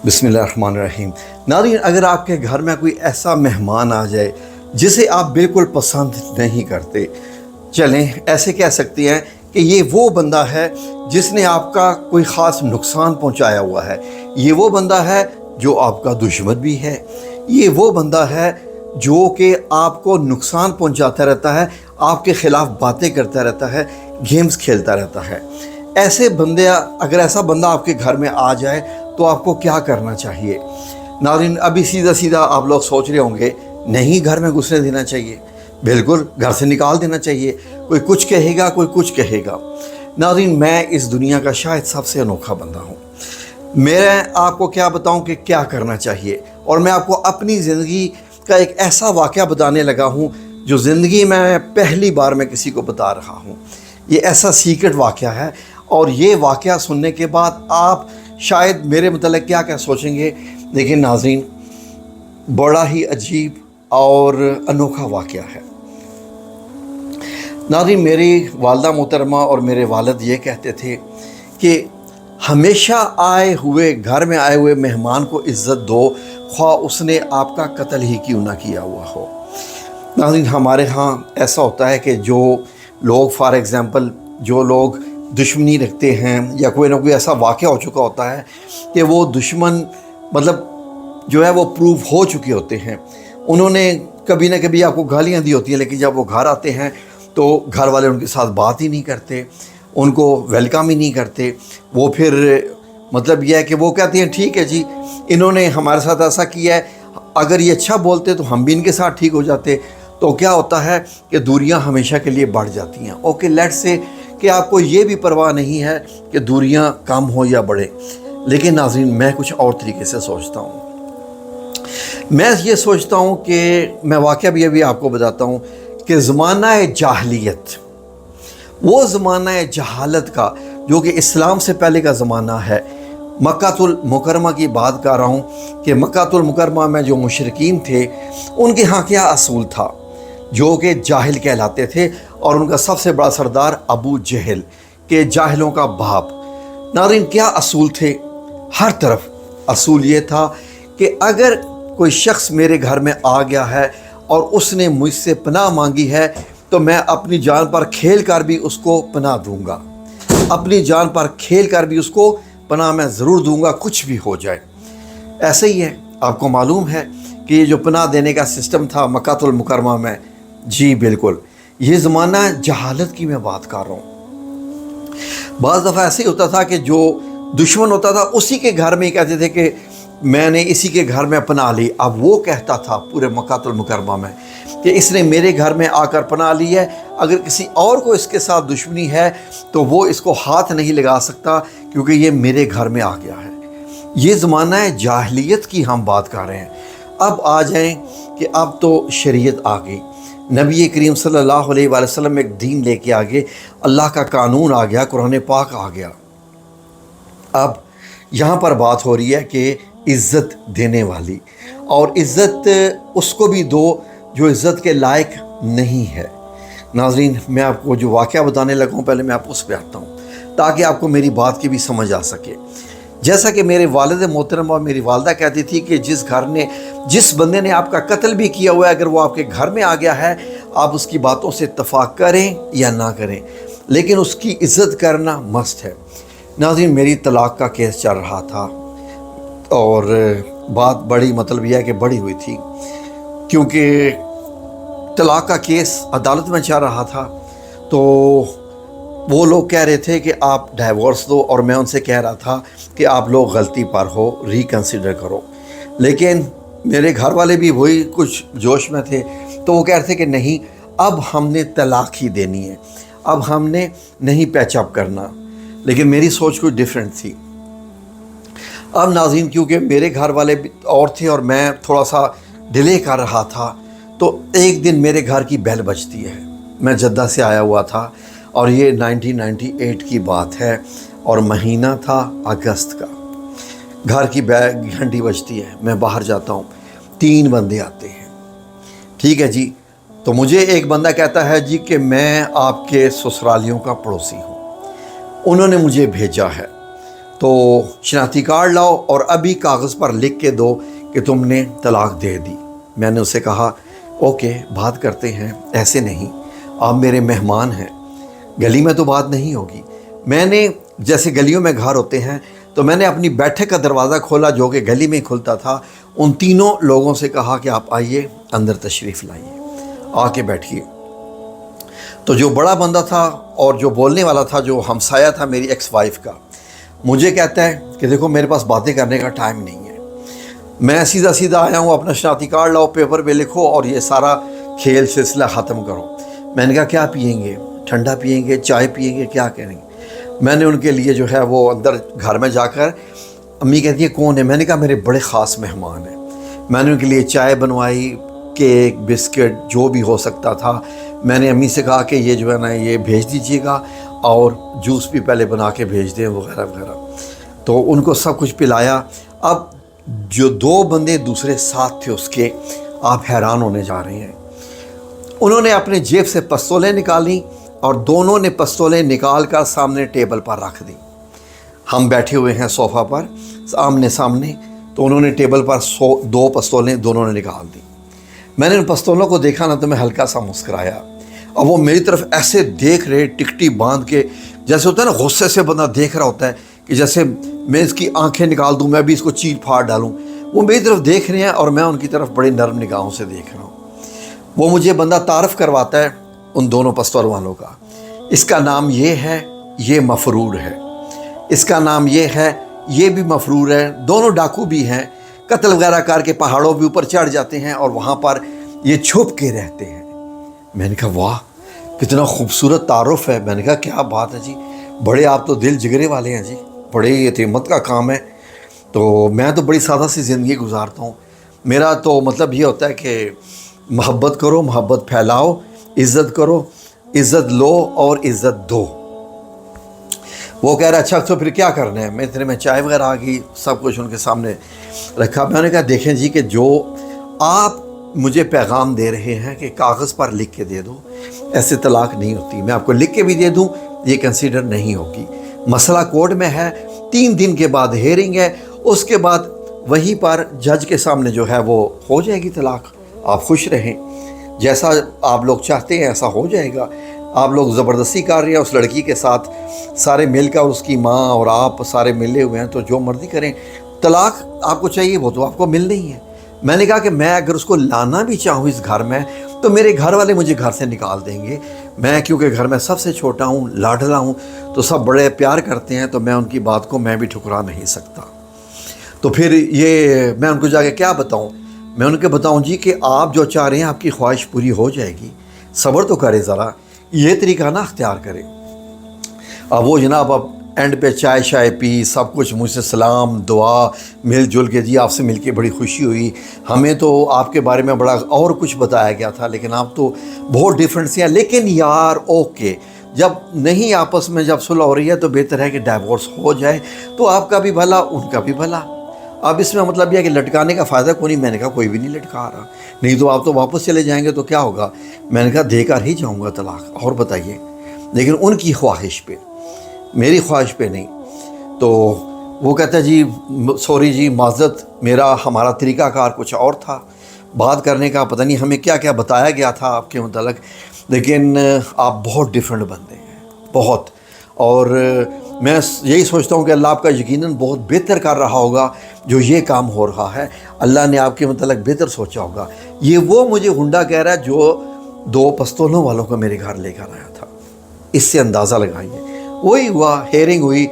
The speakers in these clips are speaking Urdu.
بسم اللہ الرحمن الرحیم۔ ناظرین، اگر آپ کے گھر میں کوئی ایسا مہمان آ جائے جسے آپ بالکل پسند نہیں کرتے، چلیں ایسے کہہ سکتے ہیں کہ یہ وہ بندہ ہے جس نے آپ کا کوئی خاص نقصان پہنچایا ہوا ہے، یہ وہ بندہ ہے جو آپ کا دشمن بھی ہے، یہ وہ بندہ ہے جو کہ آپ کو نقصان پہنچاتا رہتا ہے، آپ کے خلاف باتیں کرتا رہتا ہے، گیمز کھیلتا رہتا ہے۔ ایسے بندے، اگر ایسا بندہ آپ کے گھر میں آ جائے تو آپ کو کیا کرنا چاہیے؟ ناظرین، ابھی سیدھا آپ لوگ سوچ رہے ہوں گے نہیں گھر میں گھسنے دینا چاہیے، بالکل گھر سے نکال دینا چاہیے، کوئی کچھ کہے گا کوئی کچھ کہے گا۔ ناظرین، میں اس دنیا کا شاید سب سے انوکھا بندہ ہوں، میں آپ کو کیا بتاؤں کہ کیا کرنا چاہیے، اور میں آپ کو اپنی زندگی کا ایک ایسا واقعہ بتانے لگا ہوں جو زندگی میں پہلی بار میں کسی کو بتا رہا ہوں۔ یہ ایسا سیکرٹ واقعہ ہے، اور یہ واقعہ سننے کے بعد آپ شاید میرے متعلق کیا سوچیں گے، لیکن ناظرین بڑا ہی عجیب اور انوکھا واقعہ ہے۔ ناظرین، میری والدہ محترمہ اور میرے والد یہ کہتے تھے کہ ہمیشہ گھر میں آئے ہوئے مہمان کو عزت دو، خواہ اس نے آپ کا قتل ہی کیوں نہ کیا ہوا ہو۔ ناظرین، ہمارے ہاں ایسا ہوتا ہے کہ جو لوگ فار ایگزامپل جو لوگ دشمنی رکھتے ہیں یا کوئی نہ کوئی ایسا واقعہ ہو چکا ہوتا ہے کہ وہ دشمن جو ہے وہ پروف ہو چکے ہوتے ہیں، انہوں نے کبھی نہ کبھی آپ کو گالیاں دی ہوتی ہیں، لیکن جب وہ گھر آتے ہیں تو گھر والے ان کے ساتھ بات ہی نہیں کرتے، ان کو ویلکم ہی نہیں کرتے۔ وہ پھر یہ ہے کہ وہ کہتے ہیں ٹھیک ہے جی، انہوں نے ہمارے ساتھ ایسا کیا ہے، اگر یہ اچھا بولتے تو ہم بھی ان کے ساتھ ٹھیک ہو جاتے۔ تو کیا ہوتا ہے کہ دوریاں ہمیشہ کے لیے بڑھ جاتی ہیں۔ اوکے، لیٹس سے کہ آپ کو یہ بھی پرواہ نہیں ہے کہ دوریاں کم ہو یا بڑھے، لیکن ناظرین میں کچھ اور طریقے سے سوچتا ہوں۔ میں یہ سوچتا ہوں کہ میں واقعہ بھی ابھی آپ کو بتاتا ہوں کہ زمانہ جاہلیت، وہ زمانہ جہالت کا جو کہ اسلام سے پہلے کا زمانہ ہے، مکہ المکرمہ کی بات کر رہا ہوں کہ مکہ المکرمہ میں جو مشرکین تھے ان کے ہاں کیا اصول تھا، جو کہ جاہل کہلاتے تھے، اور ان کا سب سے بڑا سردار ابو جہل، کہ جاہلوں کا باپ۔ ناظرین، کیا اصول تھے؟ ہر طرف اصول یہ تھا کہ اگر کوئی شخص میرے گھر میں آ گیا ہے اور اس نے مجھ سے پناہ مانگی ہے تو میں اپنی جان پر کھیل کر بھی اس کو پناہ دوں گا، اپنی جان پر کھیل کر بھی اس کو پناہ میں ضرور دوں گا، کچھ بھی ہو جائے۔ ایسے ہی ہے، آپ کو معلوم ہے کہ یہ جو پناہ دینے کا سسٹم تھا مکہ المکرمہ میں، جی بالکل یہ زمانہ جہالت کی میں بات کر رہا ہوں۔ بعض دفعہ ایسے ہی ہوتا تھا کہ جو دشمن ہوتا تھا اسی کے گھر میں ہی کہتے تھے کہ میں نے اسی کے گھر میں پناہ لی۔ اب وہ کہتا تھا پورے مکہ المکرمہ میں کہ اس نے میرے گھر میں آ کر پناہ لی ہے، اگر کسی اور کو اس کے ساتھ دشمنی ہے تو وہ اس کو ہاتھ نہیں لگا سکتا کیونکہ یہ میرے گھر میں آ گیا ہے۔ یہ زمانہ جاہلیت کی ہم بات کر رہے ہیں۔ اب آ جائیں کہ اب تو شریعت آ گئی، نبی کریم صلی اللہ علیہ وآلہ وسلم ایک دین لے کے آگے، اللہ کا قانون آ گیا، قرآن پاک آ گیا۔ اب یہاں پر بات ہو رہی ہے کہ عزت دینے والی، اور عزت اس کو بھی دو جو عزت کے لائق نہیں ہے۔ ناظرین، میں آپ کو جو واقعہ بتانے لگا ہوں پہلے میں آپ اس پہ آتا ہوں تاکہ آپ کو میری بات کی بھی سمجھ آ سکے۔ جیسا کہ میرے والد محترم اور میری والدہ کہتی تھی کہ جس بندے نے آپ کا قتل بھی کیا ہوا ہے، اگر وہ آپ کے گھر میں آ گیا ہے، آپ اس کی باتوں سے اتفاق کریں یا نہ کریں، لیکن اس کی عزت کرنا مست ہے۔ ناظرین، میری طلاق کا کیس چل رہا تھا، اور بات بڑی یہ ہے کہ بڑی ہوئی تھی، کیونکہ طلاق کا کیس عدالت میں چل رہا تھا۔ تو وہ لوگ کہہ رہے تھے کہ آپ ڈائیورس دو، اور میں ان سے کہہ رہا تھا کہ آپ لوگ غلطی پر ہو، ریکنسیڈر کرو۔ لیکن میرے گھر والے بھی وہی کچھ جوش میں تھے، تو وہ کہہ رہے تھے کہ نہیں، اب ہم نے طلاق ہی دینی ہے، اب ہم نے نہیں پیچ اپ کرنا۔ لیکن میری سوچ کچھ ڈیفرنٹ تھی۔ اب ناظرین، کیونکہ میرے گھر والے اور تھے اور میں تھوڑا سا ڈیلے کر رہا تھا، تو ایک دن میرے گھر کی بیل بجتی ہے۔ میں جدہ سے آیا ہوا تھا، اور یہ 1998 کی بات ہے، اور مہینہ تھا اگست کا۔ گھر کی گھنٹی بجتی ہے، میں باہر جاتا ہوں، 3 بندے آتے ہیں۔ ٹھیک ہے جی، تو مجھے ایک بندہ کہتا ہے جی کہ میں آپ کے سسرالیوں کا پڑوسی ہوں، انہوں نے مجھے بھیجا ہے۔ تو شناختی کارڈ لاؤ اور ابھی کاغذ پر لکھ کے دو کہ تم نے طلاق دے دی۔ میں نے اسے کہا اوکے بات کرتے ہیں، ایسے نہیں، آپ میرے مہمان ہیں، گلی میں تو بات نہیں ہوگی۔ میں نے جیسے گلیوں میں گھر ہوتے ہیں تو میں نے اپنی بیٹھک کا دروازہ کھولا جو کہ گلی میں کھلتا تھا، ان تینوں لوگوں سے کہا کہ آپ آئیے اندر تشریف لائیے، آ کے بیٹھیے۔ تو جو بڑا بندہ تھا اور جو بولنے والا تھا، جو ہمسایہ تھا میری ایکس وائف کا، مجھے کہتا ہے کہ دیکھو میرے پاس باتیں کرنے کا ٹائم نہیں ہے، میں سیدھا سیدھا آیا ہوں، اپنا شناختی کارڈ لاؤ، پیپر پہ لکھو اور یہ سارا کھیل سلسلہ ختم کرو۔ میں نے کہا کیا پئیں گے؟ ٹھنڈا پئیں گے، چائے پئیں گے، کیا کریں گے؟ میں نے ان کے لیے جو ہے وہ اندر گھر میں جا کر، امی کہتی ہے کون ہے؟ میں نے کہا میرے بڑے خاص مہمان ہیں۔ میں نے ان کے لیے چائے بنوائی، کیک، بسکٹ، جو بھی ہو سکتا تھا۔ میں نے امی سے کہا کہ یہ جو ہے نا یہ بھیج دیجیے گا اور جوس بھی پہلے بنا کے بھیج دیں وغیرہ وغیرہ۔ تو ان کو سب کچھ پلایا۔ اب جو دو بندے دوسرے ساتھ تھے اس کے، آپ حیران ہونے جا رہے ہیں، انہوں نے اپنے جیب سے پستولیں نکالیں اور دونوں نے پستولیں نکال کر سامنے ٹیبل پر رکھ دیں۔ ہم بیٹھے ہوئے ہیں صوفہ پر آمنے سامنے، تو انہوں نے ٹیبل پر 2 پستولیں دونوں نے نکال دیں۔ میں نے ان پستولوں کو دیکھا نا تو میں ہلکا سا مسکرایا، اور وہ میری طرف ایسے دیکھ رہے ٹکٹی باندھ کے، جیسے ہوتا ہے نا غصے سے بندہ دیکھ رہا ہوتا ہے کہ جیسے میں اس کی آنکھیں نکال دوں، میں بھی اس کو چیر پھاڑ ڈالوں۔ وہ میری طرف دیکھ رہے ہیں اور میں ان کی طرف بڑی نرم نگاہوں سے دیکھ رہا ہوں۔ وہ مجھے بندہ تعارف کرواتا ہے ان دونوں پستول والوں کا، اس کا نام یہ ہے، یہ مفرور ہے، اس کا نام یہ ہے، یہ بھی مفرور ہے، دونوں ڈاکو بھی ہیں، قتل وغیرہ کر کے پہاڑوں کے اوپر چڑھ جاتے ہیں اور وہاں پر یہ چھپ کے رہتے ہیں۔ میں نے کہا واہ کتنا خوبصورت تعارف ہے۔ میں نے کہا کیا بات ہے جی، بڑے آپ تو دل جگرے والے ہیں جی، بڑے یتیمت کا کام ہے۔ تو میں تو بڑی سادہ سی زندگی گزارتا ہوں، میرا تو مطلب یہ ہوتا ہے کہ محبت کرو، محبت پھیلاؤ، عزت کرو، عزت لو اور عزت دو۔ وہ کہہ رہا اچھا تو پھر کیا کرنا ہے؟ میں اتنے میں چائے وغیرہ آ گئی، سب کچھ ان کے سامنے رکھا۔ میں نے کہا دیکھیں جی کہ جو آپ مجھے پیغام دے رہے ہیں کہ کاغذ پر لکھ کے دے دو، ایسے طلاق نہیں ہوتی۔ میں آپ کو لکھ کے بھی دے دوں یہ کنسیڈر نہیں ہوگی۔ مسئلہ کورٹ میں ہے، 3 دن کے بعد ہیئرنگ ہے، اس کے بعد وہیں پر جج کے سامنے جو ہے وہ ہو جائے گی طلاق۔ آپ خوش رہیں، جیسا آپ لوگ چاہتے ہیں ایسا ہو جائے گا۔ آپ لوگ زبردستی کر رہے ہیں اس لڑکی کے ساتھ، سارے مل کر، اس کی ماں اور آپ سارے ملے ہوئے ہیں، تو جو مرضی کریں، طلاق آپ کو چاہیے وہ تو آپ کو مل نہیں ہے۔ میں نے کہا کہ میں اگر اس کو لانا بھی چاہوں اس گھر میں تو میرے گھر والے مجھے گھر سے نکال دیں گے۔ میں کیونکہ گھر میں سب سے چھوٹا ہوں، لاڈلا ہوں، تو سب بڑے پیار کرتے ہیں، تو میں ان کی بات کو میں بھی ٹھکرا نہیں سکتا۔ تو پھر یہ میں ان کو جا کے کیا بتاؤں؟ میں ان کو بتاؤں جی کہ آپ جو چاہ رہے ہیں آپ کی خواہش پوری ہو جائے گی، صبر تو کرے ذرا، یہ طریقہ نہ اختیار کرے۔ اب وہ جناب اب اینڈ پہ چائے شائے پی، سب کچھ مجھ سے سلام دعا مل جل کے، جی آپ سے مل کے بڑی خوشی ہوئی، ہمیں تو آپ کے بارے میں بڑا اور کچھ بتایا گیا تھا لیکن آپ تو بہت ڈفرینٹ سی ہیں، لیکن یار اوکے، جب نہیں آپس میں جب صلح ہو رہی ہے تو بہتر ہے کہ ڈائیورس ہو جائے، تو آپ کا بھی بھلا ان کا بھی بھلا۔ اب اس میں مطلب یہ ہے کہ لٹکانے کا فائدہ کوئی نہیں۔ میں نے کہا کوئی بھی نہیں لٹکا رہا، نہیں تو آپ تو واپس چلے جائیں گے تو کیا ہوگا؟ میں نے کہا دے کر ہی جاؤں گا طلاق، اور بتائیے، لیکن ان کی خواہش پہ، میری خواہش پہ نہیں۔ تو وہ کہتا ہے جی سوری جی معذرت، ہمارا طریقہ کار کچھ اور تھا بات کرنے کا، پتہ نہیں ہمیں کیا کیا بتایا گیا تھا آپ کے متعلق، لیکن آپ بہت ڈفرینٹ بندے ہیں، بہت، اور میں یہی سوچتا ہوں کہ اللہ آپ کا یقیناً بہت بہتر کر رہا ہوگا جو یہ کام ہو رہا ہے، اللہ نے آپ کے متعلق بہتر سوچا ہوگا۔ یہ وہ مجھے غنڈہ کہہ رہا ہے جو 2 پستولوں والوں کو میرے گھر لے کر آیا تھا۔ اس سے اندازہ لگائیے۔ وہی ہوا، ہیئرنگ ہوئی،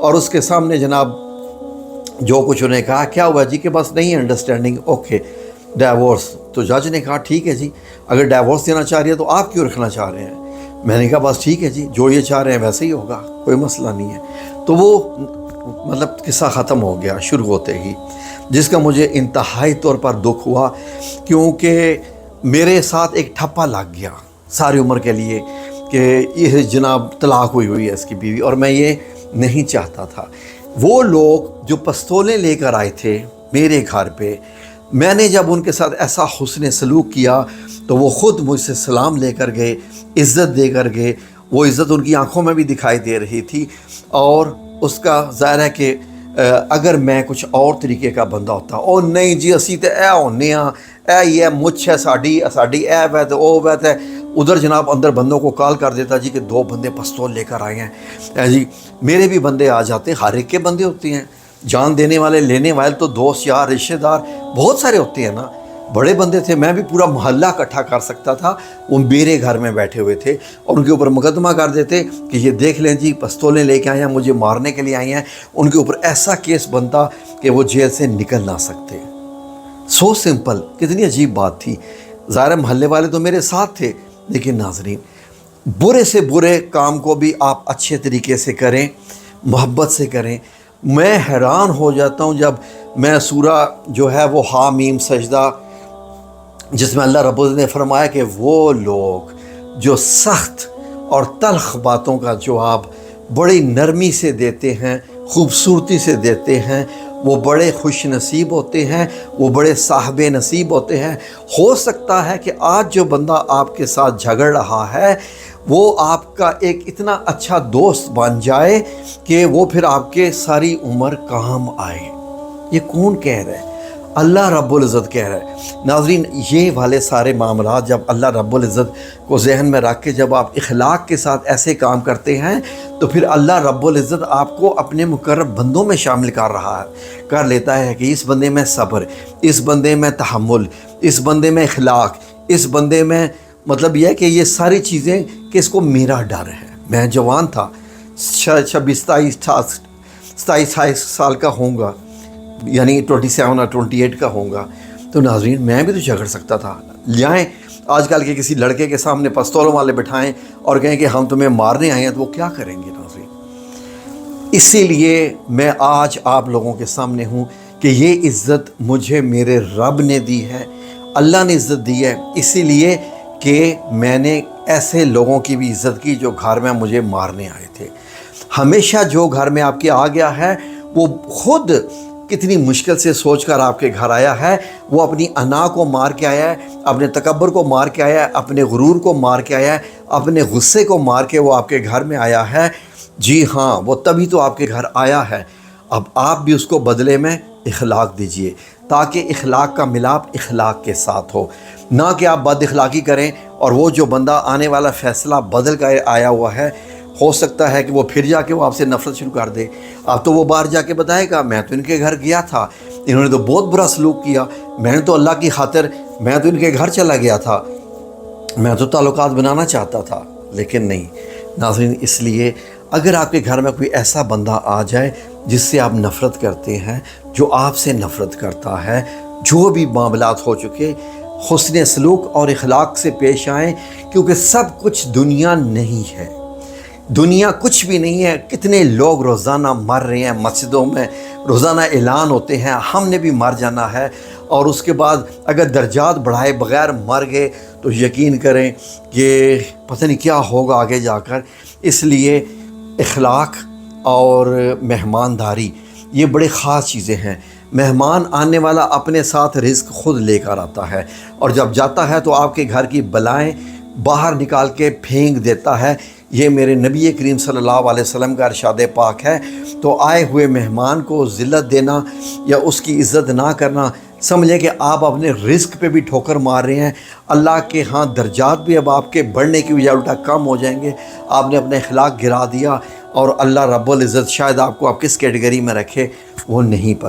اور اس کے سامنے جناب جو کچھ انہیں کہا، کیا ہوا جی کہ بس نہیں انڈرسٹینڈنگ، اوکے ڈائیورس۔ تو جج نے کہا ٹھیک ہے جی، اگر ڈائیورس دینا چاہ رہی ہے تو آپ کیوں رکھنا چاہ رہے ہیں؟ میں نے کہا بس ٹھیک ہے جی، جو یہ چاہ رہے ہیں ویسے ہی ہوگا، کوئی مسئلہ نہیں ہے۔ تو وہ مطلب قصہ ختم ہو گیا شروع ہوتے ہی، جس کا مجھے انتہائی طور پر دکھ ہوا، کیونکہ میرے ساتھ ایک ٹھپا لگ گیا ساری عمر کے لیے کہ یہ جناب طلاق ہوئی ہے اس کی بیوی، اور میں یہ نہیں چاہتا تھا۔ وہ لوگ جو پستولیں لے کر آئے تھے میرے گھر پہ، میں نے جب ان کے ساتھ ایسا حسن سلوک کیا تو وہ خود مجھ سے سلام لے کر گئے، عزت دے کر گئے، وہ عزت ان کی آنکھوں میں بھی دکھائی دے رہی تھی، اور اس کا ظاہر ہے کہ اگر میں کچھ اور طریقے کا بندہ ہوتا، او نہیں جی اسی تے اے ہونے ہاں، اے ہی ہے مچھ ہے ساڈی اے ویت او ویت ہے، ادھر جناب اندر بندوں کو کال کر دیتا جی کہ 2 بندے پستول لے کر آئے ہیں، اے جی میرے بھی بندے آ جاتے ہیں، ہر ایک کے بندے ہوتے ہیں، جان دینے والے لینے والے تو دوست یار رشتہ دار بہت سارے ہوتے ہیں نا، بڑے بندے تھے، میں بھی پورا محلہ اکٹھا کر سکتا تھا، وہ میرے گھر میں بیٹھے ہوئے تھے اور ان کے اوپر مقدمہ کر دیتے کہ یہ دیکھ لیں جی پستولیں لے کے آئے ہیں، مجھے مارنے کے لیے آئی ہیں، ان کے اوپر ایسا کیس بنتا کہ وہ جیل سے نکل نہ سکتے۔ سو سمپل، کتنی عجیب بات تھی۔ ظاہر محلے والے تو میرے ساتھ تھے، لیکن ناظرین برے سے برے کام کو بھی آپ اچھے طریقے سے کریں، محبت سے کریں۔ میں حیران ہو جاتا ہوں جب میں سورہ جو ہے وہ حامیم سجدہ، جس میں اللہ رب العزت نے فرمایا کہ وہ لوگ جو سخت اور تلخ باتوں کا جواب بڑی نرمی سے دیتے ہیں، خوبصورتی سے دیتے ہیں، وہ بڑے خوش نصیب ہوتے ہیں، وہ بڑے صاحب نصیب ہوتے ہیں۔ ہو سکتا ہے کہ آج جو بندہ آپ کے ساتھ جھگڑ رہا ہے وہ آپ کا ایک اتنا اچھا دوست بن جائے کہ وہ پھر آپ کے ساری عمر کام آئے۔ یہ کون کہہ رہا ہے؟ اللہ رب العزت کہہ رہا ہے۔ ناظرین یہ والے سارے معاملات جب اللہ رب العزت کو ذہن میں رکھ کے جب آپ اخلاق کے ساتھ ایسے کام کرتے ہیں تو پھر اللہ رب العزت آپ کو اپنے مقرب بندوں میں شامل کر لیتا ہے کہ اس بندے میں صبر، اس بندے میں تحمل، اس بندے میں اخلاق، اس بندے میں مطلب یہ ہے کہ یہ ساری چیزیں کہ اس کو میرا ڈر ہے۔ میں جوان تھا، 27 سال کا ہوں گا، یعنی 27 اور 28 کا ہوں گا، تو ناظرین میں بھی تو جھگڑ سکتا تھا۔ جائیں آج کل کے کسی لڑکے کے سامنے پستولوں والے بٹھائیں اور کہیں کہ ہم تمہیں مارنے آئے ہیں تو وہ کیا کریں گے ناظرین؟ اسی لیے میں آج آپ لوگوں کے سامنے ہوں کہ یہ عزت مجھے میرے رب نے دی ہے، اللہ نے عزت دی ہے، اسی لیے کہ میں نے ایسے لوگوں کی بھی عزت کی جو گھر میں مجھے مارنے آئے تھے۔ ہمیشہ جو گھر میں آپ کے آ گیا ہے وہ خود کتنی مشکل سے سوچ کر آپ کے گھر آیا ہے، وہ اپنی انا کو مار کے آیا ہے، اپنے تکبر کو مار کے آیا ہے، اپنے غرور کو مار کے آیا ہے، اپنے غصے کو مار کے وہ آپ کے گھر میں آیا ہے۔ جی ہاں، وہ تبھی تو آپ کے گھر آیا ہے۔ اب آپ بھی اس کو بدلے میں اخلاق دیجئے تاکہ اخلاق کا ملاپ اخلاق کے ساتھ ہو، نہ کہ آپ بد اخلاقی کریں اور وہ جو بندہ آنے والا فیصلہ بدل کر آیا ہوا ہے ہو سکتا ہے کہ وہ پھر جا کے وہ آپ سے نفرت شروع کر دے۔ اب تو وہ باہر جا کے بتائے گا میں تو ان کے گھر گیا تھا، انہوں نے تو بہت برا سلوک کیا، میں نے تو اللہ کی خاطر میں تو ان کے گھر چلا گیا تھا، میں تو تعلقات بنانا چاہتا تھا، لیکن نہیں۔ ناظرین اس لیے اگر آپ کے گھر میں کوئی ایسا بندہ آ جائے جس سے آپ نفرت کرتے ہیں، جو آپ سے نفرت کرتا ہے، جو بھی معاملات ہو چکے، حسن سلوک اور اخلاق سے پیش آئیں، کیونکہ سب کچھ دنیا نہیں ہے، دنیا کچھ بھی نہیں ہے۔ کتنے لوگ روزانہ مر رہے ہیں، مسجدوں میں روزانہ اعلان ہوتے ہیں ہم نے بھی مر جانا ہے، اور اس کے بعد اگر درجات بڑھائے بغیر مر گئے تو یقین کریں کہ پتہ نہیں کیا ہوگا آگے جا کر۔ اس لیے اخلاق اور مہمانداری یہ بڑے خاص چیزیں ہیں۔ مہمان آنے والا اپنے ساتھ رزق خود لے کر آتا ہے، اور جب جاتا ہے تو آپ کے گھر کی بلائیں باہر نکال کے پھینک دیتا ہے۔ یہ میرے نبی کریم صلی اللہ علیہ وسلم کا ارشاد پاک ہے۔ تو آئے ہوئے مہمان کو ذلت دینا یا اس کی عزت نہ کرنا، سمجھیں کہ آپ اپنے رزق پہ بھی ٹھوکر مار رہے ہیں۔ اللہ کے ہاں درجات بھی اب آپ کے بڑھنے کی بجائے الٹا کم ہو جائیں گے۔ آپ نے اپنا اخلاق گرا دیا، اور اللہ رب العزت شاید آپ کو آپ کس کیٹیگری میں رکھے وہ نہیں پتہ۔